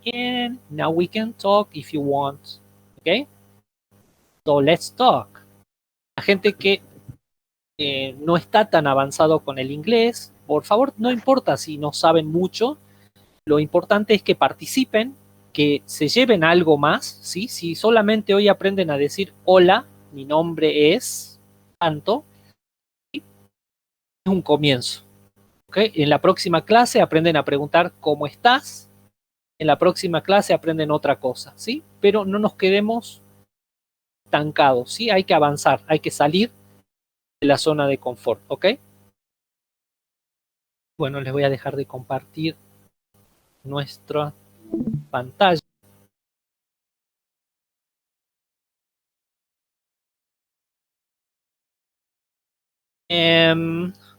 and now we can talk if you want. Okay? So let's talk. La gente que no está tan avanzado con el inglés, por favor, no importa si no saben mucho, lo importante es que participen, que se lleven algo más, ¿sí? Si solamente hoy aprenden a decir hola, mi nombre es tanto, ¿sí? Es un comienzo. ¿Okay? En la próxima clase aprenden a preguntar ¿cómo estás? En la próxima clase aprenden otra cosa, ¿sí? Pero no nos quedemos estancados, ¿sí? Hay que avanzar, hay que salir de la zona de confort, ¿ok? Bueno, les voy a dejar de compartir nuestra pantalla.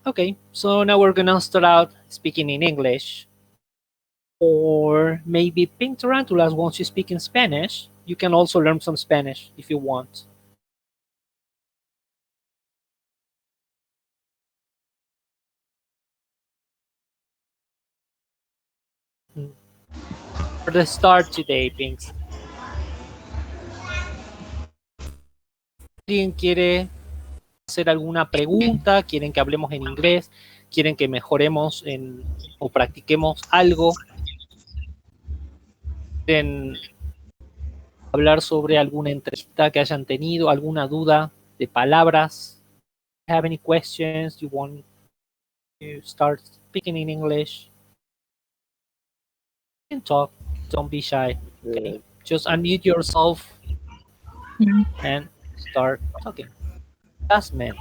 Okay, so now we're gonna start out speaking in English. Or maybe Pink Tarantulas wants to speak in Spanish. You can also learn some Spanish if you want. For the start today, Pinks. ¿Alguien quiere hacer alguna pregunta? ¿Quieren que hablemos en inglés? ¿Quieren que mejoremos o practiquemos algo? ¿Quieren hablar sobre alguna entrevista que hayan tenido? ¿Alguna duda de palabras? Have any questions? You want to start speaking in English? You can talk. Don't be shy. Okay? Just unmute yourself and start talking. Jasmine.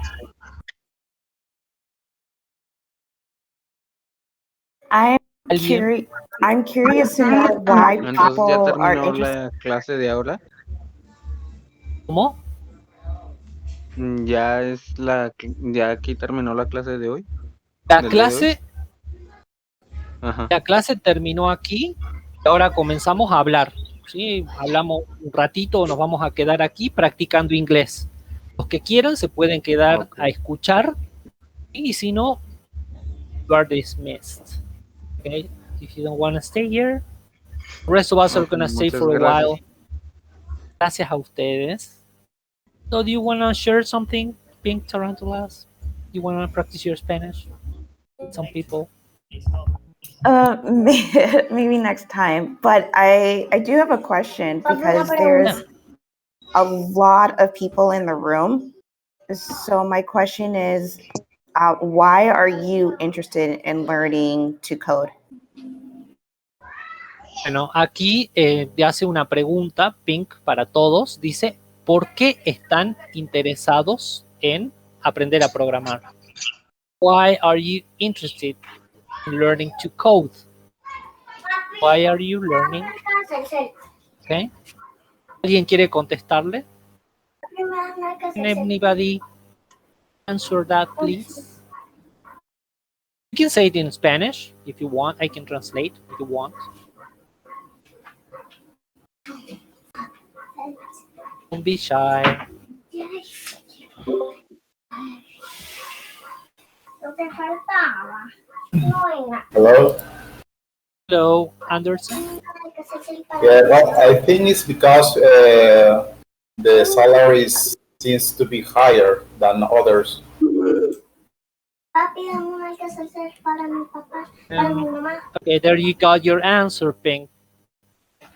I'm curious to know why Entonces, people ¿ya are terminó interested. la clase de ahora? ¿Cómo? ¿Ya aquí terminó la clase de hoy? La clase terminó aquí y ahora comenzamos a hablar. ¿Sí? Hablamos un ratito, nos vamos a quedar aquí practicando inglés. Los que quieran se pueden quedar a escuchar y si no, you are dismissed. Okay? If you don't want to stay here, the rest of us are going to stay for a while. Gracias a ustedes. So do you want to share something, Pink Tarantulas? You want to practice your Spanish? Some people. Maybe next time. But I do have a question because there's a lot of people in the room. So my question is, why are you interested in learning to code? Bueno, aquí hace una pregunta, Pink, para todos. Dice, ¿por qué están interesados en aprender a programar? Why are you interested in learning to code? Why are you learning? Okay. ¿Alguien quiere contestarle? Can anybody answer that, please? You can say it in Spanish if you want. I can translate if you want. Don't be shy. Hello? Hello, Anderson. Yeah, well, I think it's because the salaries seems to be higher than others. Okay, there you got your answer, Pink.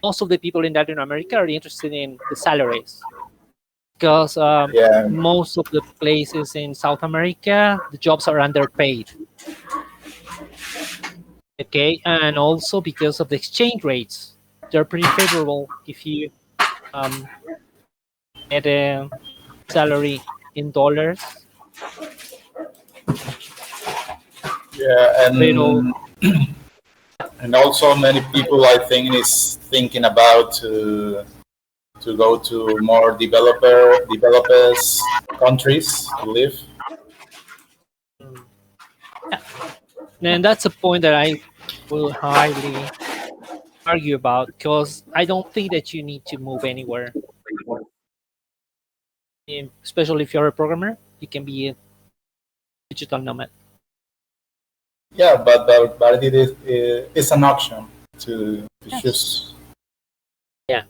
Most of the people in Latin America are interested in the salaries because most of the places in South America, the jobs are underpaid. Okay, and also because of the exchange rates, they're pretty favorable if you get a salary in dollars. Yeah, and also many people, I think, is thinking about to go to more developers countries to live. Yeah. And that's a point that I will highly argue about because I don't think that you need to move anywhere. Especially if you're a programmer, you can be a digital nomad. Yeah, but it is an option to choose. Yeah.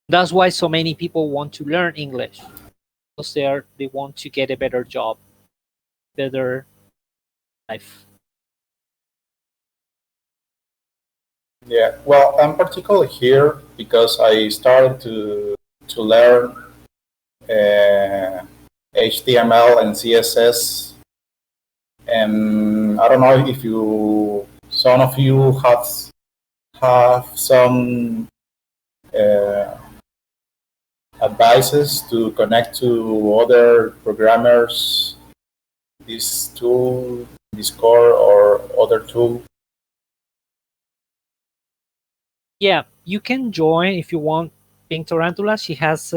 That's why so many people want to learn English. Because they want to get a better job, better life. Yeah, well, I'm particularly here because I started to learn HTML and CSS, and I don't know if some of you have some advices to connect to other programmers, this tool, Discord, or other tool. Yeah, you can join if you want. Pink Tarantula, she has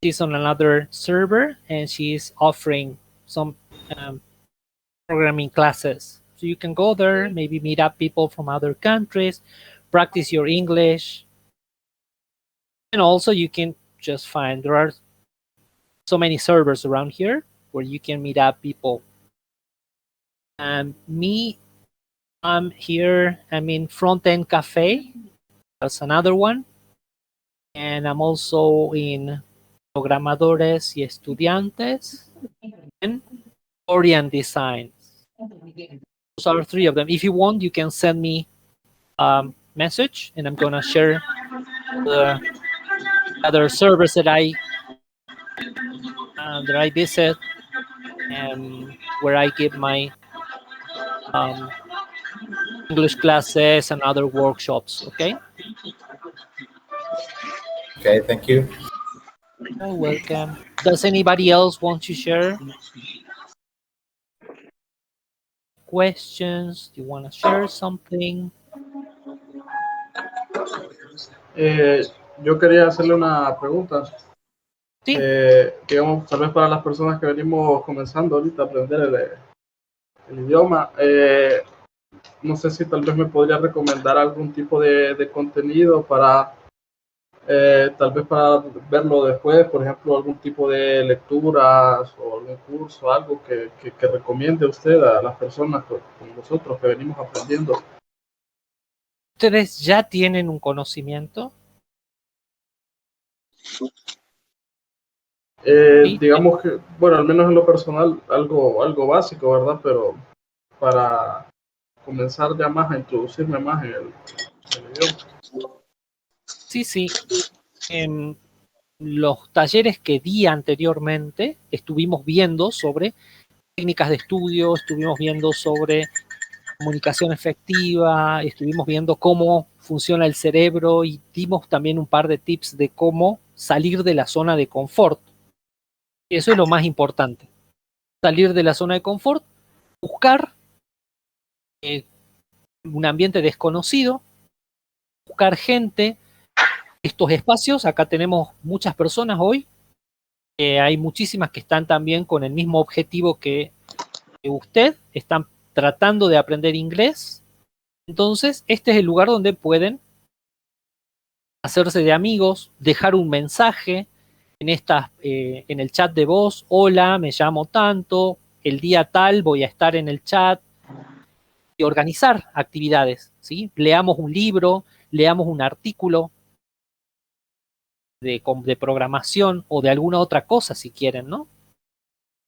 she's on another server and she's offering some programming classes. So you can go there, maybe meet up people from other countries, practice your English, and also you can just find there are so many servers around here where you can meet up people. And I'm here. I'm in Front End Cafe. That's another one. And I'm also in Programadores y Estudiantes and Orient Designs. Those are three of them. If you want, you can send me a message and I'm going to share the other servers that I visit and where I give my English classes and other workshops. Okay. Okay, thank you. You're welcome. Does anybody else want to share questions? Do you want to share something? Yo quería hacerle una pregunta. Sí. Digamos, tal vez para las personas que venimos comenzando ahorita a aprender el idioma, no sé si tal vez me podría recomendar algún tipo de contenido para tal vez para verlo después, por ejemplo, algún tipo de lecturas o algún curso, algo que recomiende usted a las personas como nosotros que venimos aprendiendo. ¿Ustedes ya tienen un conocimiento? Digamos que, bueno, al menos en lo personal, algo básico, ¿verdad? Pero para comenzar ya más a introducirme más en el idioma. Sí. En los talleres que di anteriormente, estuvimos viendo sobre técnicas de estudio, estuvimos viendo sobre comunicación efectiva, estuvimos viendo cómo funciona el cerebro y dimos también un par de tips de cómo salir de la zona de confort. Eso es lo más importante. Salir de la zona de confort, buscar un ambiente desconocido, buscar gente, estos espacios. Acá tenemos muchas personas hoy. Hay muchísimas que están también con el mismo objetivo que usted, están tratando de aprender inglés. Entonces, este es el lugar donde pueden hacerse de amigos, dejar un mensaje en el chat de voz. Hola, me llamo tanto, el día tal voy a estar en el chat, y organizar actividades, ¿sí? Leamos un libro, leamos un artículo de programación o de alguna otra cosa si quieren, ¿no?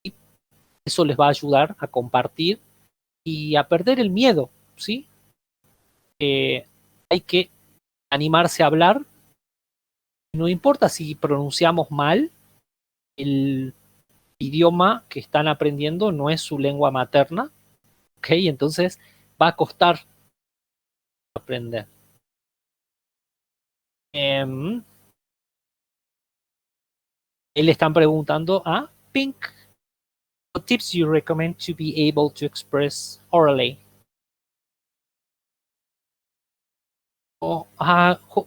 Y eso les va a ayudar a compartir y a perder el miedo, ¿sí? Hay que animarse a hablar. No importa si pronunciamos mal, el idioma que están aprendiendo no es su lengua materna, ¿ok? Entonces va a costar aprender. Le están preguntando a Pink, what tips you recommend to be able to express orally? Or,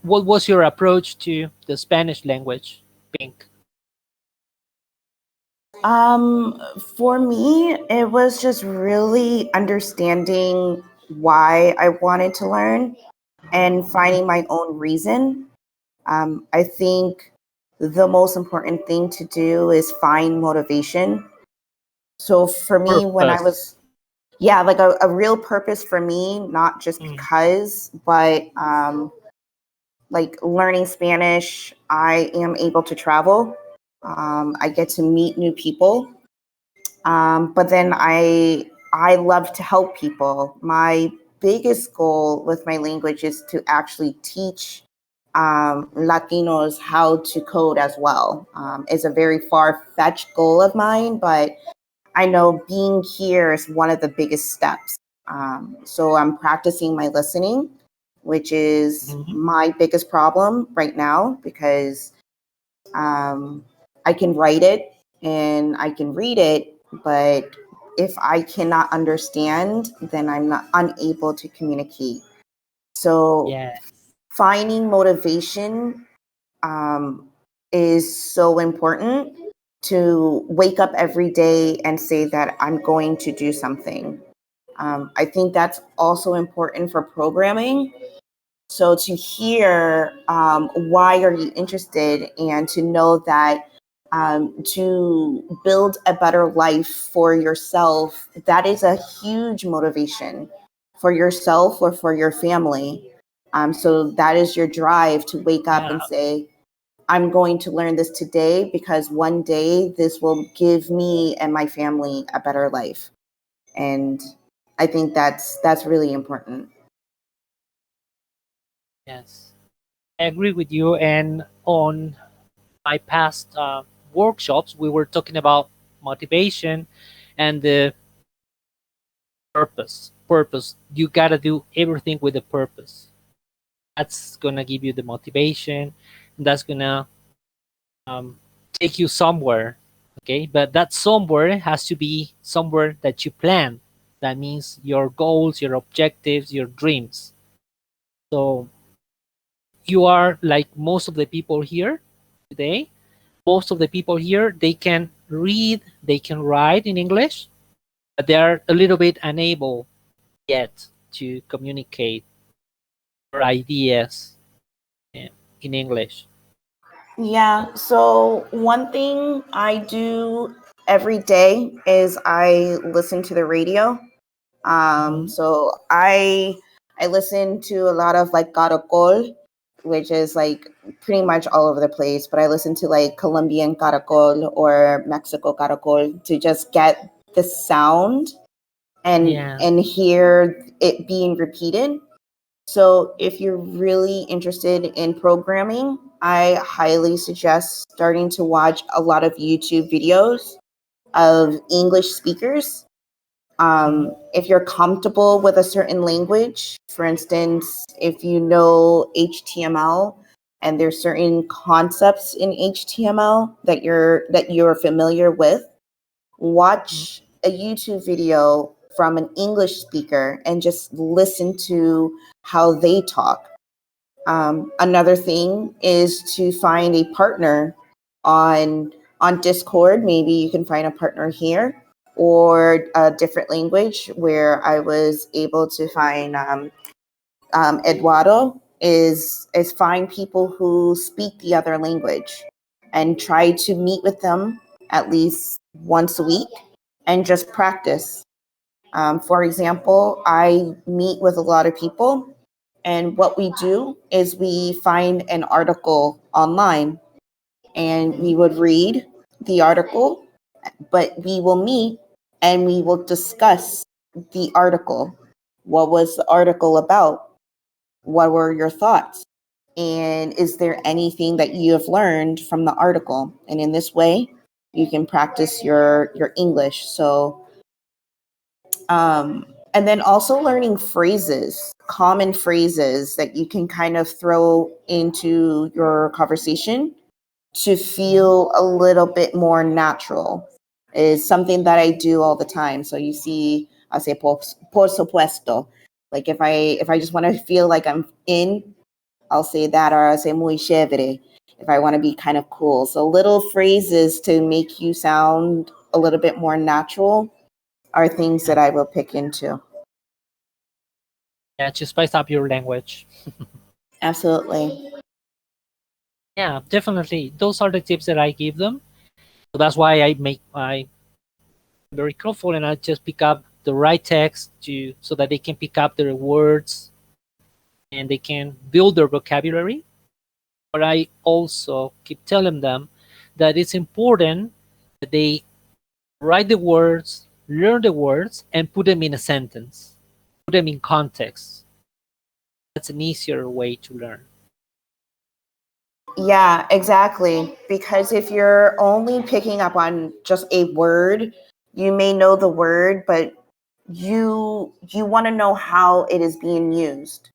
what was your approach to the Spanish language, Pink? For me, it was just really understanding why I wanted to learn and finding my own reason. I think the most important thing to do is find motivation. So for me, when I was, yeah, like a real purpose for me, not just because, but like learning Spanish, I am able to travel. I get to meet new people. But then I love to help people. My biggest goal with my language is to actually teach Latinos how to code as well. It's a very far-fetched goal of mine, but I know being here is one of the biggest steps. So I'm practicing my listening, which is my biggest problem right now, because I can write it and I can read it, but if I cannot understand, then I'm not unable to communicate. So finding motivation is so important, to wake up every day and say that I'm going to do something. I think that's also important for programming. So to hear why are you interested, and to know that to build a better life for yourself, that is a huge motivation for yourself or for your family. So that is your drive to wake up and say, I'm going to learn this today because one day this will give me and my family a better life. And I think that's really important. Yes, I agree with you. And on my past workshops, we were talking about motivation and the purpose. Purpose. You gotta do everything with a purpose. That's gonna give you the motivation. That's gonna take you somewhere. Okay, but that somewhere has to be somewhere that you plan. That means your goals, your objectives, your dreams. So you are like most of the people here today. Most of the people here, they can read, they can write in English, but they are a little bit unable yet to communicate their ideas in English. Yeah, so one thing I do every day is I listen to the radio. So I listen to a lot of like Caracol, which is like pretty much all over the place, but I listen to like Colombian Caracol or Mexico Caracol to just get the sound and hear it being repeated. So if you're really interested in programming, I highly suggest starting to watch a lot of YouTube videos of English speakers. If you're comfortable with a certain language, for instance, if you know HTML and there's certain concepts in HTML that you're familiar with, watch a YouTube video from an English speaker and just listen to how they talk. Another thing is to find a partner on Discord. Maybe you can find a partner here, or a different language, where I was able to find Eduardo is find people who speak the other language and try to meet with them at least once a week and just practice. For example, I meet with a lot of people, and what we do is we find an article online and we would read the article, but we will meet and we will discuss the article. What was the article about? What were your thoughts? And is there anything that you have learned from the article? And in this way, you can practice your English. So and then also learning phrases, common phrases that you can kind of throw into your conversation to feel a little bit more natural is something that I do all the time. So you see, I say por supuesto. Like if I just want to feel like I'm in, I'll say that, or I'll say muy chévere if I want to be kind of cool. So little phrases to make you sound a little bit more natural are things that I will pick into. Yeah, to spice up your language. Absolutely. Yeah, definitely. Those are the tips that I give them. So that's why I make my very careful, and I just pick up the right text so that they can pick up their words and they can build their vocabulary. But I also keep telling them that it's important that they write the words, learn the words, and put them in a sentence, put them in context. That's an easier way to learn. Yeah, exactly. Because if you're only picking up on just a word, you may know the word, but you want to know how it is being used.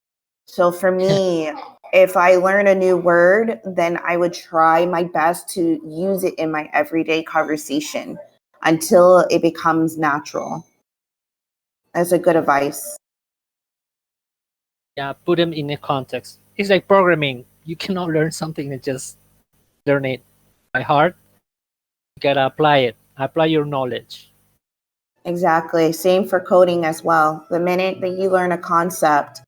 So for me, if I learn a new word, then I would try my best to use it in my everyday conversation until it becomes natural. That's a good advice. Yeah, put them in a context. It's like programming. You cannot learn something and just learn it by heart. You gotta apply it. Apply your knowledge. Exactly. Same for coding as well. The minute that you learn a concept,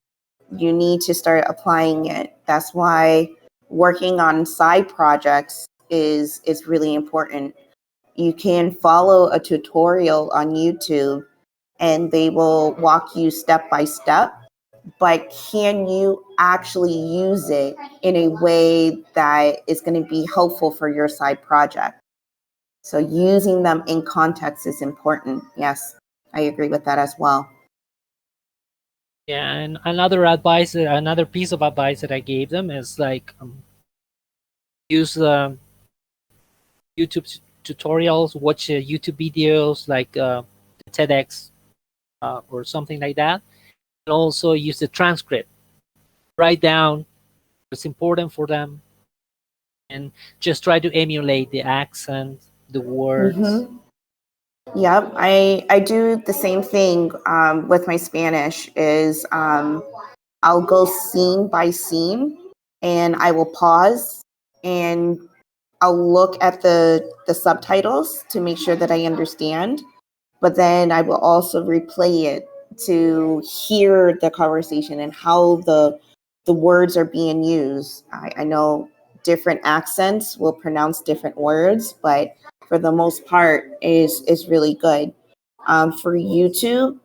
you need to start applying it. That's why working on side projects is really important. You can follow a tutorial on YouTube and they will walk you step by step, but can you actually use it in a way that is going to be helpful for your side project? So using them in context is important. Yes, I agree with that as well. Yeah, and another piece of advice that I gave them is like use YouTube tutorials, watch YouTube videos like TEDx or something like that, and also use the transcript. Write down what's important for them, and just try to emulate the accent, the words. Mm-hmm. Yep, I do the same thing with my Spanish. Is I'll go scene by scene, and I will pause and I'll look at the subtitles to make sure that I understand. But then I will also replay it to hear the conversation and how the words are being used. I know different accents will pronounce different words, but for the most part is really good. For YouTube,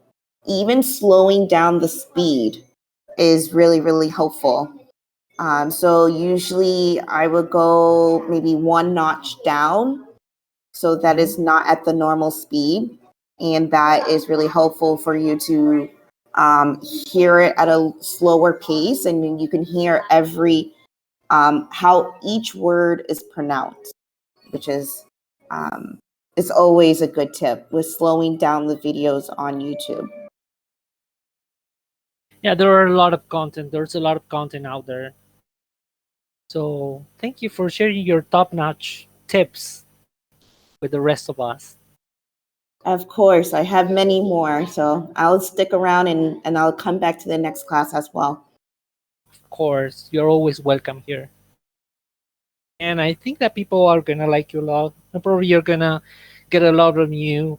even slowing down the speed is really, really helpful. So usually I would go maybe one notch down, so that is not at the normal speed. And that is really helpful for you to hear it at a slower pace, and then you can hear how each word is pronounced, which is always a good tip with slowing down the videos on YouTube. Yeah, there's a lot of content out there. So thank you for sharing your top-notch tips with the rest of us. Of course, I have many more, so I'll stick around and I'll come back to the next class as well. Of course, you're always welcome here. And I think that people are gonna like you a lot. And probably you're gonna get a lot of new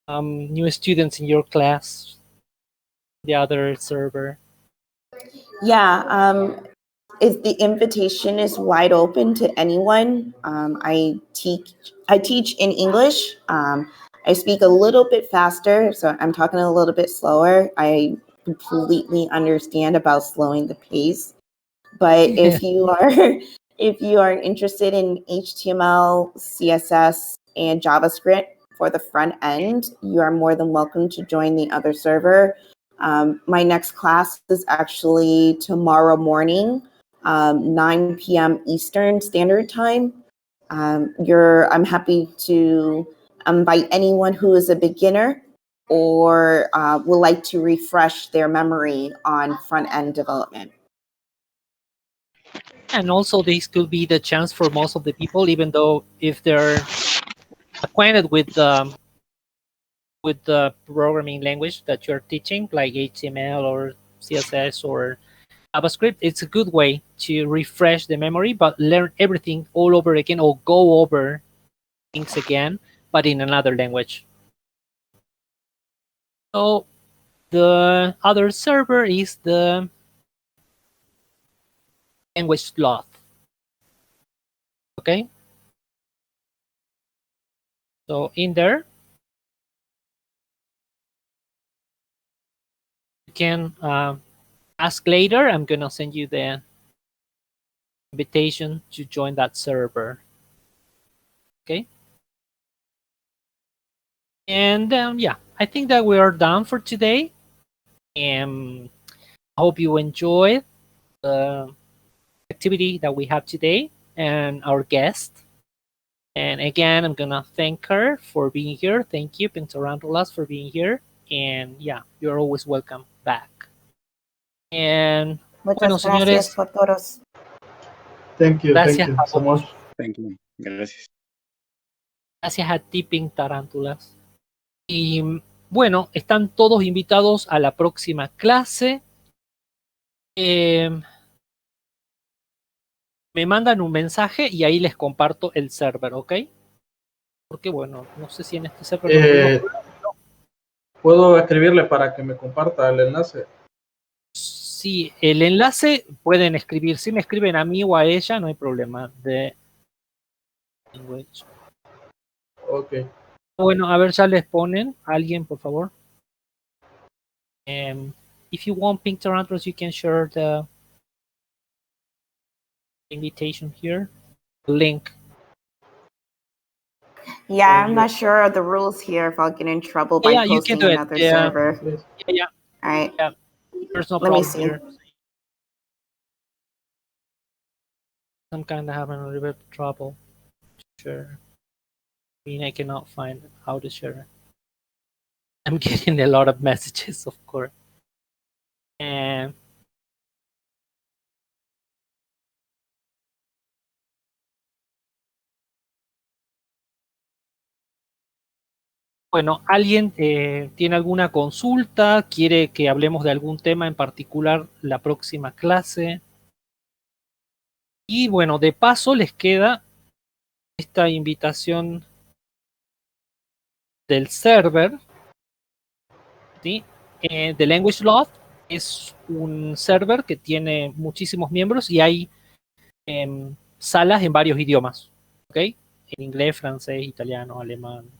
new students in your class, the other server. Yeah, if the invitation is wide open to anyone, I teach in English. I speak a little bit faster, so I'm talking a little bit slower. I completely understand about slowing the pace. But if you are if you are interested in HTML, CSS, and JavaScript for the front end, you are more than welcome to join the other server. My next class is actually tomorrow morning, 9 p.m. Eastern Standard Time. I'm happy to invite anyone who is a beginner or would like to refresh their memory on front end development. And also, this could be the chance for most of the people, even though if they're acquainted with the programming language that you're teaching, like HTML or CSS or JavaScript, it's a good way to refresh the memory, but learn everything all over again or go over things again, but in another language. So the other server is the language sloth. Okay. So in there, can ask later. I'm gonna send you the invitation to join that server. Okay. And yeah, I think that we are done for today. And I hope you enjoyed the activity that we have today and our guest. And again, I'm gonna thank her for being here. Thank you, Pintarantulas, for being here. And yeah, you're always welcome back. And bueno, Muchas señores, gracias por todos. Thank you gracias a so vos. much. Thank you. Gracias. Gracias a ti, Pintarántulas. Y bueno, están todos invitados a la próxima clase. Me mandan un mensaje y ahí les comparto el server, ¿ok? Porque bueno, no sé si en este server ¿Puedo escribirle para que me comparta el enlace? Sí, el enlace pueden escribir. Si me escriben a mí o a ella, no hay problema. De language. Ok. Bueno, a ver, ya les ponen. Alguien, por favor. If you want Pink Tarantulas, you can share the invitation here. Link. Yeah, I'm not sure of the rules here if I'll get in trouble by Yeah, you can posting do it. another Yeah. server. Yeah. All right. Yeah. There's no Let me problem see. here. I'm kind of having a little bit of trouble. Sure. I mean, I cannot find how to share it. I'm getting a lot of messages, of course. And bueno, ¿alguien tiene alguna consulta? ¿Quiere que hablemos de algún tema en particular la próxima clase? Y bueno, de paso les queda esta invitación del server, ¿sí? The Language Loft es un server que tiene muchísimos miembros y hay salas en varios idiomas, ¿ok? En inglés, francés, italiano, alemán,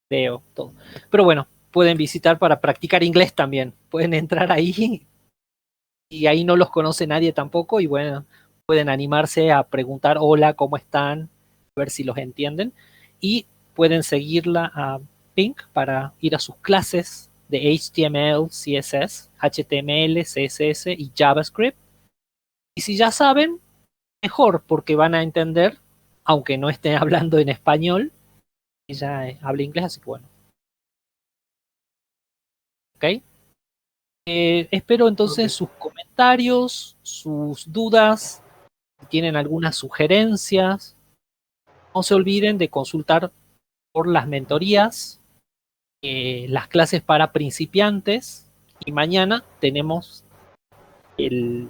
creo, todo. Pero bueno, pueden visitar para practicar inglés también. Pueden entrar ahí y ahí no los conoce nadie tampoco y bueno, pueden animarse a preguntar hola, ¿cómo están? A ver si los entienden y pueden seguirla a Pink para ir a sus clases de HTML, CSS, HTML, CSS y JavaScript. Y si ya saben, mejor porque van a entender, aunque no estén hablando en español, ella habla inglés, así que bueno. ¿Ok? Espero entonces sus comentarios, sus dudas, si tienen algunas sugerencias. No se olviden de consultar por las mentorías, las clases para principiantes y mañana tenemos el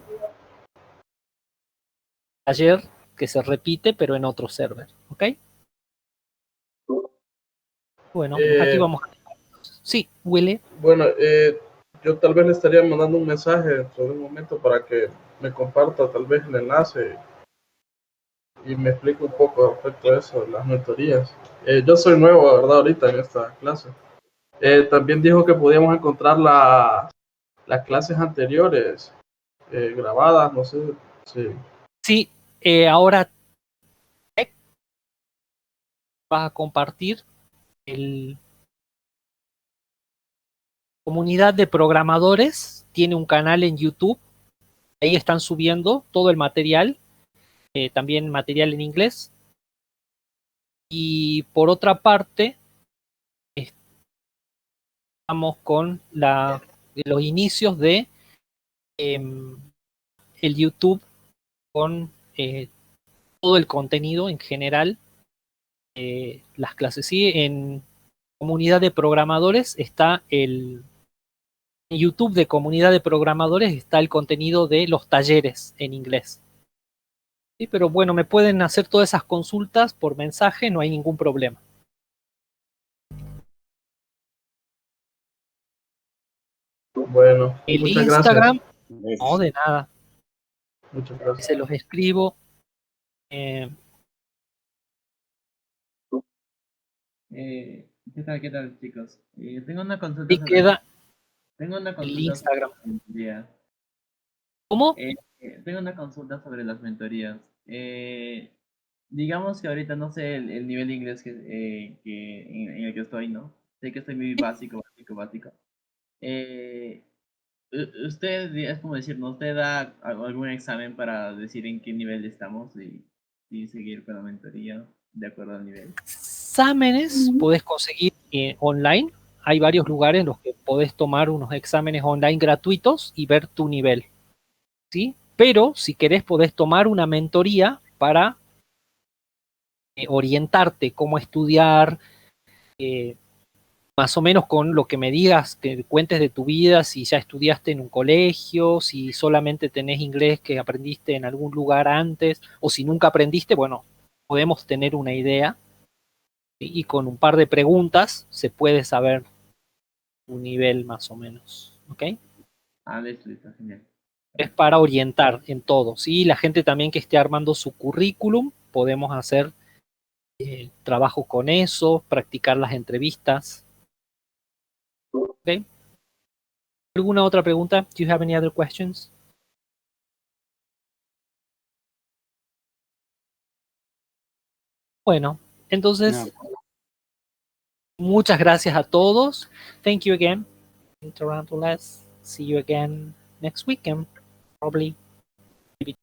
taller que se repite pero en otro server. ¿Ok? Bueno, aquí vamos. Sí, Willy. Bueno, yo tal vez le estaría mandando un mensaje dentro de un momento para que me comparta tal vez el enlace y me explique un poco respecto a eso, las mentorías. Yo soy nuevo, ¿verdad? Ahorita en esta clase. También dijo que podíamos encontrar las clases anteriores grabadas, no sé. Sí, ahora vas a compartir el Comunidad de Programadores, tiene un canal en YouTube, ahí están subiendo todo el material, también material en inglés. Y por otra parte, estamos con los inicios de el YouTube con todo el contenido en general, las clases. Sí, en Comunidad de Programadores está en YouTube de Comunidad de Programadores está el contenido de los talleres en inglés. Sí, pero bueno, me pueden hacer todas esas consultas por mensaje, no hay ningún problema. Bueno, El muchas Instagram, gracias. no, de nada. Muchas gracias. Se los escribo. ¿Qué tal, chicos? Tengo una consulta Y queda. Tengo una el consulta Instagram. sobre las mentorías. ¿Cómo? Tengo una consulta sobre las mentorías. Digamos que ahorita no sé el nivel de inglés en el que estoy, ¿no? Sé que estoy muy básico. Usted, es como decir, ¿no? ¿Usted da algún examen para decir en qué nivel estamos y seguir con la mentoría de acuerdo al nivel? Exámenes podés conseguir online. Hay varios lugares en los que podés tomar unos exámenes online gratuitos y ver tu nivel, ¿sí? Pero si querés podés tomar una mentoría para orientarte cómo estudiar, más o menos con lo que me digas, que cuentes de tu vida, si ya estudiaste en un colegio, si solamente tenés inglés que aprendiste en algún lugar antes, o si nunca aprendiste, bueno, podemos tener una idea y con un par de preguntas se puede saber un nivel más o menos, ¿ok? Listo, genial. Es para orientar en todo, ¿sí? La gente también que esté armando su currículum, podemos hacer trabajo con eso, practicar las entrevistas, ¿ok? ¿Alguna otra pregunta? Do you have any other questions? Bueno, entonces, muchas gracias a todos. Thank you again. Tarantulas. See you again next weekend, probably.